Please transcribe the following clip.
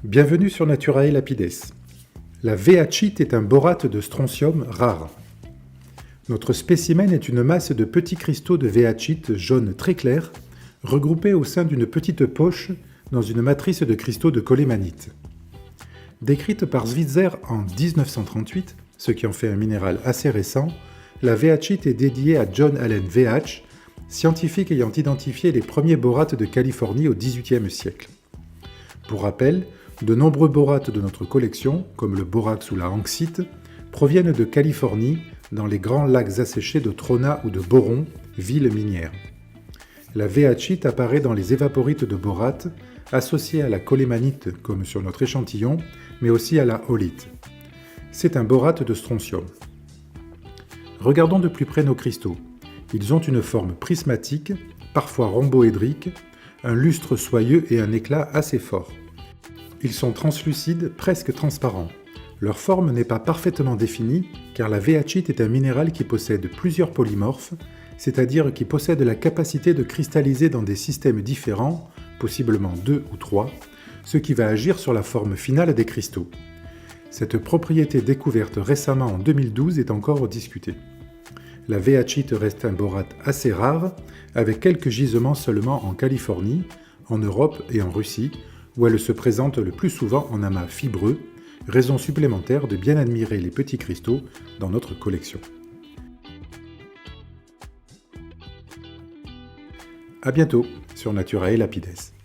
Bienvenue sur Naturae Lapides. La véatchite est un borate de strontium rare. Notre spécimen est une masse de petits cristaux de véatchite jaune très clair, regroupés au sein d'une petite poche dans une matrice de cristaux de colémanite. Décrite par Switzer en 1938, ce qui en fait un minéral assez récent, la véatchite est dédiée à John Allen Veatch, scientifique ayant identifié les premiers borates de Californie au XVIIIe siècle. Pour rappel, de nombreux borates de notre collection, comme le borax ou la hanxite, proviennent de Californie, dans les grands lacs asséchés de Trona ou de Boron, villes minières. La véatchite apparaît dans les évaporites de borate, associée à la colémanite comme sur notre échantillon, mais aussi à la holite. C'est un borate de strontium. Regardons de plus près nos cristaux. Ils ont une forme prismatique, parfois rhomboédrique, un lustre soyeux et un éclat assez fort. Ils sont translucides, presque transparents. Leur forme n'est pas parfaitement définie, car la véatchite est un minéral qui possède plusieurs polymorphes, c'est-à-dire qui possède la capacité de cristalliser dans des systèmes différents, possiblement 2 ou 3, ce qui va agir sur la forme finale des cristaux. Cette propriété découverte récemment en 2012 est encore discutée. La véatchite reste un borate assez rare, avec quelques gisements seulement en Californie, en Europe et en Russie, où elle se présente le plus souvent en amas fibreux, raison supplémentaire de bien admirer les petits cristaux dans notre collection. À bientôt sur Naturae Lapides.